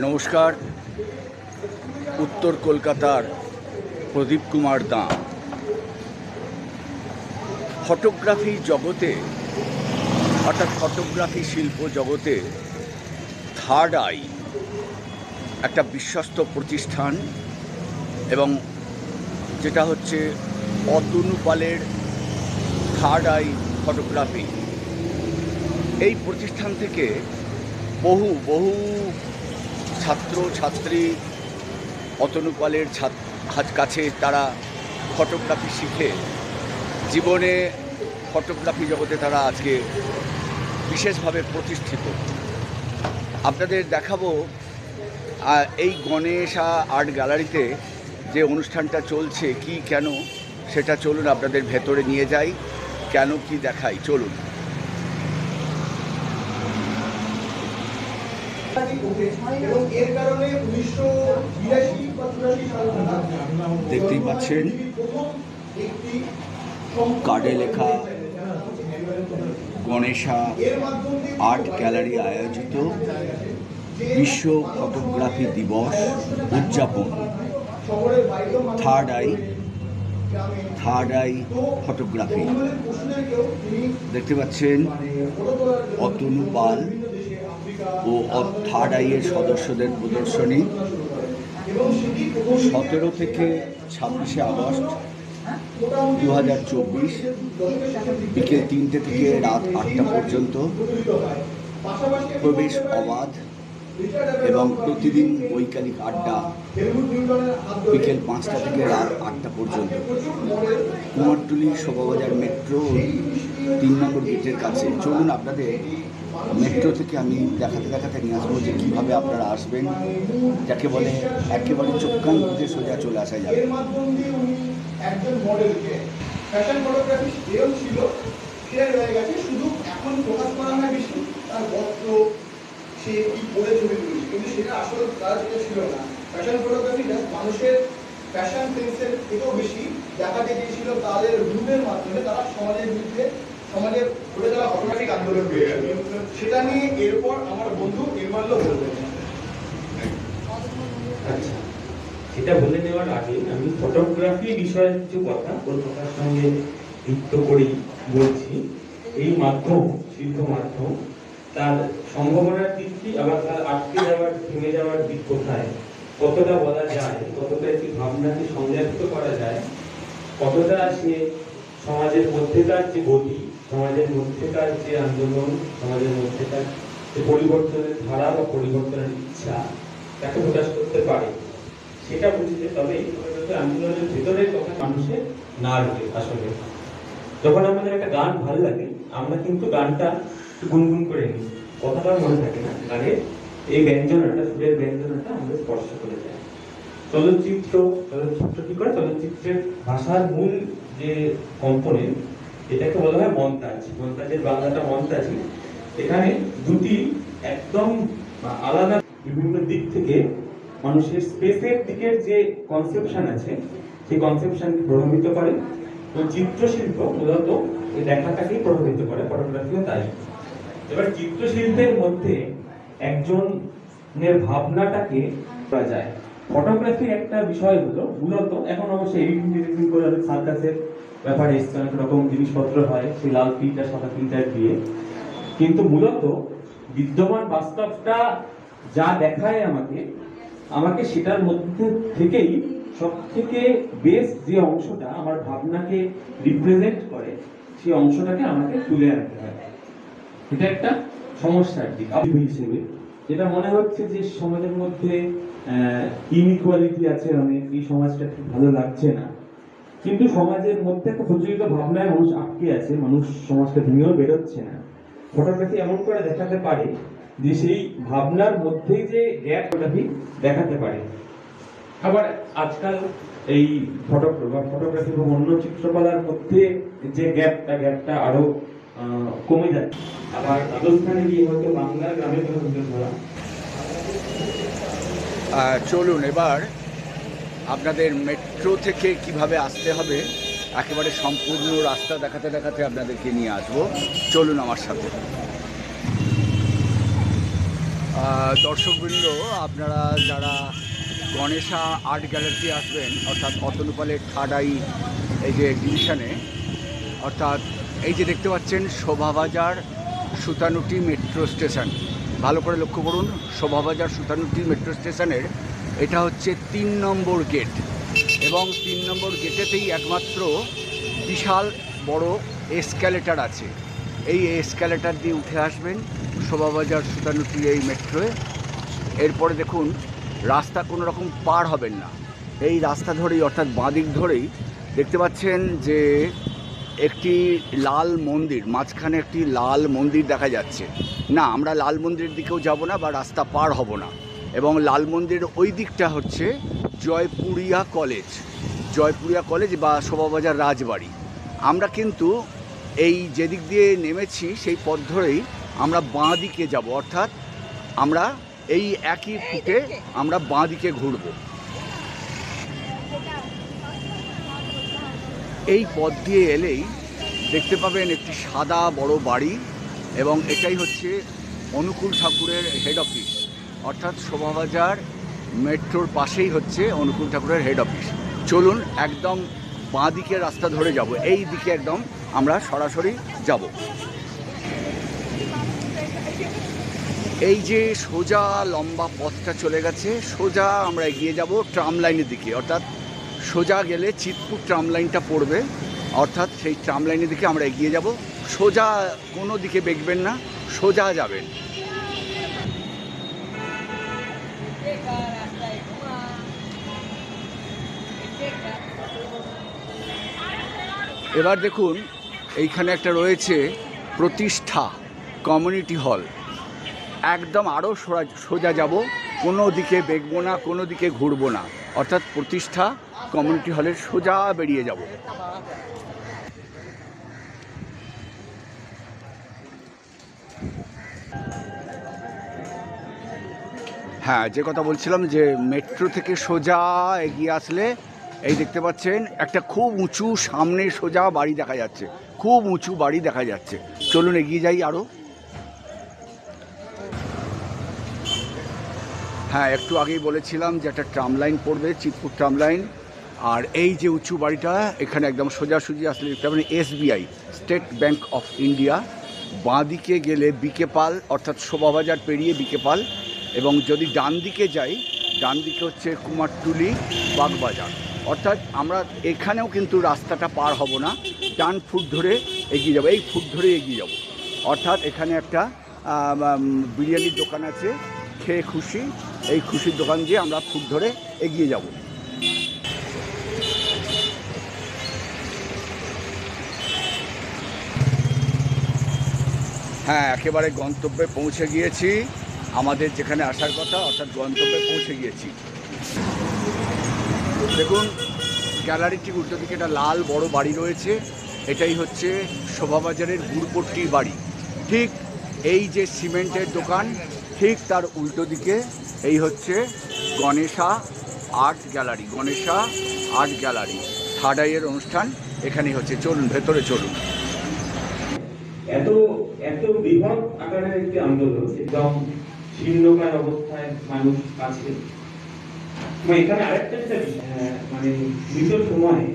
নমস্কার। উত্তর কলকাতার প্রদীপ কুমার দাঁ। ফটোগ্রাফি জগতে অর্থাৎ ফটোগ্রাফি শিল্প জগতে থার্ড আই একটা বিশ্বস্ত প্রতিষ্ঠান, এবং যেটা হচ্ছে অতনু পালের থার্ড আই ফটোগ্রাফি। এই প্রতিষ্ঠান থেকে বহু ছাত্র ছাত্রী অতনু পালের কাছে তারা ফটোগ্রাফি শিখে জীবনে ফটোগ্রাফি জগতে তারা আজকে বিশেষভাবে প্রতিষ্ঠিত। আপনাদের দেখাবো এই গণেশা আর্ট গ্যালারিতে যে অনুষ্ঠানটা চলছে কি কেন সেটা চলুন আপনাদের ভেতরে নিয়ে যাই, কেন কি দেখাই চলুন। দেখতেই পাচ্ছেন কার্ডে লেখা গণেশা আর্ট গ্যালারি আয়োজিত বিশ্ব ফটোগ্রাফি দিবস উদযাপন। Third eye photography. দেখতে পাচ্ছেন অতনু পাল ও থার্ড আইয়ের সদস্যদের প্রদর্শনী 17 থেকে 26শে আগস্ট 2024 বিকেল 3টে থেকে রাত 8টা পর্যন্ত। প্রবেশ অবাধ এবং প্রতিদিন বৈকালিক আড্ডা বিকেল 5টা থেকে রাত 8টা পর্যন্ত। কুমারটুলি শোভাবাজার মেট্রো 3 নম্বর গেটের কাছে। চলুন আপনাদের মেট্রো থেকে আমি দেখাতে নিয়ে আসবো যে কীভাবে আপনারা আসবেন, যাকে বলে একেবারে চোখকান বুঝে সোজা চলে আসা যাবে। একজন মডেলকে ফ্যাশন ফটোগ্রাফি এও ছিল, সে রয়ে গেছে, শুধু এখন ফোকাস করা হয় বেশি তার বস্ত্র, সে কি পরে ছবি তুলেছে, কিন্তু সেটা আসলে তারা যেটা ছিল না। ফ্যাশন ফটোগ্রাফিটা মানুষের ফ্যাশন সেন্সের থেকেও বেশি দেখাতে গিয়েছিল তাদের রূপের মাধ্যমে তারা সমাজের বিরুদ্ধে, সমাজের ঘটে যাওয়া অটোমেটিক আন্দোলন হয়ে গেল। সেটা নিয়ে এরপর আমার বন্ধু নির্মাল্য বলবেন। আচ্ছা, সেটা বলে নেওয়ার আগে আমি ফটোগ্রাফি বিষয়ে কিছু কথা কলকাতার সঙ্গে যুক্ত করেই বলছি। এই মাধ্যম, শিল্প মাধ্যম, তার সম্ভাবনার দিক কি, আবার তার আটকে যাওয়ার, থেমে যাওয়ার দিক কোথায়, কতটা বলা যায়, কতটা একটি ভাবনাকে সংজ্ঞায়িত করা যায়, কতটা সে সমাজের মধ্যেকার যে গতি, সমাজের মধ্যেকার যে আন্দোলন, সমাজের মধ্যেকার যে পরিবর্তনের ধারা বা পরিবর্তনের ইচ্ছা তাকে প্রকাশ করতে পারে, সেটা বুঝতে। তবে এই আন্দোলনের ভেতরের কথা মানুষের না ঢুকে। আসলে যখন আমাদের একটা গান ভালো লাগে, আমরা কিন্তু গানটা গুনগুন করে নিই, কথাটা মনে থাকে না, গানের এই ব্যঞ্জনাটা, সুরের ব্যঞ্জনাটা আমাদের স্পর্শ করে যায়। চলচ্চিত্র কি করে, চলচ্চিত্রের ভাষার মূল যে কম্পোনেন্ট, এটাকে বলা হয় মন্তাজ। মন্তাজের বাংলাটা মন্তাজি। এখানে দুটি একদম আলাদা বিভিন্ন দিক থেকে মানুষের স্পেসের দিকের যে কনসেপশন আছে, সেই কনসেপশনকে প্রভাবিত করে। তো চিত্রশিল্প মূলত এই দেখাটাকেই প্রভাবিত করে, ফটোগ্রাফিও তাই। এবার চিত্রশিল্পের মধ্যে একজনের ভাবনাটাকে করা যায়। ফটোগ্রাফির একটা বিষয় হলো মূলত, এখন অবশ্যই এডিটিং করে অনেক সার্কাসের ব্যাপারে এসছে, অনেক রকম জিনিসপত্র হয় সেই লাল ফিল্টার সাদা ফিল্টার দিয়ে, কিন্তু মূলত বিদ্যমান বাস্তবটা যা দেখায় আমাকে সেটার মধ্যে থেকেই সব থেকে বেস্ট যে অংশটা আমার ভাবনাকে রিপ্রেজেন্ট করে, সেই অংশটাকে আমাকে তুলে আনতে হয়। এটা একটা সমস্যার দিক হিসেবে, যেটা মনে হচ্ছে যে সমাজের মধ্যে ইনইকুয়ালিটি আছে অনেক, এই সমাজটা খুব ভালো লাগছে না, কিন্তু সমাজের মধ্যে একটা প্রচলিত ভাবনায় মানুষ আটকে আছে, মানুষ সমাজটা ভেঙেও বেরোচ্ছে না। ফটোগ্রাফি এমন করে দেখাতে পারে যে সেই ভাবনার মধ্যেই যে গ্যাপ ফটোগ্রাফি দেখাতে পারে। আবার আজকাল এই ফটোগ্রাফি এবং অন্য চিত্রকলার মধ্যে যে গ্যাপটা আরো কমে যায়। আবার রাজস্থানে গিয়ে হয়তো বাংলার গ্রামের কথা তুলে ধরা। চলুন এবার আপনাদের মেট্রো থেকে কিভাবে আসতে হবে একেবারে সম্পূর্ণ রাস্তা দেখাতে দেখাতে আপনাদেরকে নিয়ে আসবো। চলুন আমার সাথে। দর্শকবৃন্দ, আপনারা যারা গণেশা আর্ট গ্যালারিতে আসবেন, অর্থাৎ অতনুপালের থার্ড আই এই যে ডিভিশনে, অর্থাৎ এই যে দেখতে পাচ্ছেন শোভাবাজার সুতানুটি মেট্রো স্টেশন, ভালো করে লক্ষ্য করুন। শোভাবাজার সুতানুটি মেট্রো স্টেশনের এটা হচ্ছে 3 নম্বর গেট, এবং 3 নম্বর গেটেতেই একমাত্র বিশাল বড় এসক্যালেটার আছে। এই এসক্যালেটার দিয়ে উঠে আসবেন শোভাবাজার সুতানুটি এই মেট্রোয়। এরপরে দেখুন রাস্তা কোনো রকম পার হবেন না, এই রাস্তা ধরেই অর্থাৎ বাঁদিক ধরেই দেখতে পাচ্ছেন যে একটি লাল মন্দির, মাঝখানে একটি লাল মন্দির দেখা যাচ্ছে। না, আমরা লাল মন্দিরের দিকেও যাব না বা রাস্তা পার হব না। এবং লাল মন্দিরের ওই দিকটা হচ্ছে জয়পুরিয়া কলেজ বা শোভাবাজার রাজবাড়ি। আমরা কিন্তু এই যেদিক দিয়ে নেমেছি সেই পথ ধরেই আমরা বাঁ দিকে যাব, অর্থাৎ আমরা এই একই ফুটে আমরা বাঁ দিকে ঘুরব। এই পথ দিয়ে এলেই দেখতে পাবেন একটি সাদা বড় বাড়ি, এবং এটাই হচ্ছে অনুকূল ঠাকুরের হেড অফিস, অর্থাৎ শোভাবাজার মেট্রোর পাশেই হচ্ছে অনুকূল ঠাকুরের হেড অফিস। চলুন একদম বাঁ দিকে রাস্তা ধরে যাব, এই দিকে একদম আমরা সরাসরি যাব। এই যে সোজা লম্বা পথটা চলে গেছে, সোজা আমরা এগিয়ে যাব ট্রাম লাইনের দিকে, অর্থাৎ সোজা গেলে চিতপুর ট্রাম লাইনটা পড়বে, অর্থাৎ সেই ট্রাম লাইনের দিকে আমরা এগিয়ে যাব। সোজা কোনো দিকে বেঁকবেন না, সোজা যাবেন। এবার দেখুন এইখানে একটা রয়েছে প্রতিষ্ঠা কমিউনিটি হল, একদম আরও সোজা যাব, কোনো দিকে বেঁকবো না, কোনো দিকে ঘুরবো না, অর্থাৎ প্রতিষ্ঠা কমিউনিটি হলের সোজা বেরিয়ে যাব। হ্যাঁ, যে কথা বলছিলাম যে মেট্রো থেকে সোজা এগিয়ে আসলে এই দেখতে পাচ্ছেন একটা খুব উঁচু সামনে সোজা বাড়ি দেখা যাচ্ছে, খুব উঁচু বাড়ি দেখা যাচ্ছে। চলুন এগিয়ে যাই আরও। হ্যাঁ, একটু আগেই বলেছিলাম যে একটা ট্রাম লাইন পড়বে, চিতপুর ট্রাম লাইন। আর এই যে উঁচু বাড়িটা, এখানে একদম সোজাসুজি আসলে দেখতে পাবেন SBI, state bank of India. বাঁ দিকে গেলে বিকে পাল, অর্থাৎ শোভাবাজার পেরিয়ে বিকে পাল, এবং যদি ডান দিকে যাই, ডান দিকে হচ্ছে কুমারটুলি বাগবাজার। অর্থাৎ আমরা এখানেও কিন্তু রাস্তাটা পার হব না, ডান ফুট ধরে এগিয়ে যাব, এই ফুট ধরে এগিয়ে যাব। অর্থাৎ এখানে একটা বিরিয়ানির দোকান আছে, খেয়ে খুশি, এই খুশির দোকান দিয়ে আমরা ফুট ধরে এগিয়ে যাব। হ্যাঁ, একেবারে গন্তব্যে পৌঁছে গিয়েছি, আমাদের যেখানে আসার কথা, অর্থাৎ গন্তব্যে পৌঁছে গিয়েছি। দেখুন গ্যালারিটি উল্টো দিকে একটা লাল বড় বাড়ি রয়েছে, এটাই হচ্ছে শোভাবাজারের গুড়পট্টির বাড়ি। ঠিক এই যে সিমেন্টের দোকান, ঠিক তার উল্টো দিকে এই হচ্ছে গণেশা আর্ট গ্যালারি, থার্ড আইয়ের অনুষ্ঠান এখানেই হচ্ছে। চলুন ভেতরে চলুন। এত বৃহৎ আকারের একটি আন্দোলন, একদম শীর্ণকায় অবস্থায় মানুষ আছে। এখানে আরেকটা যেটা মানে মৃত সময়ে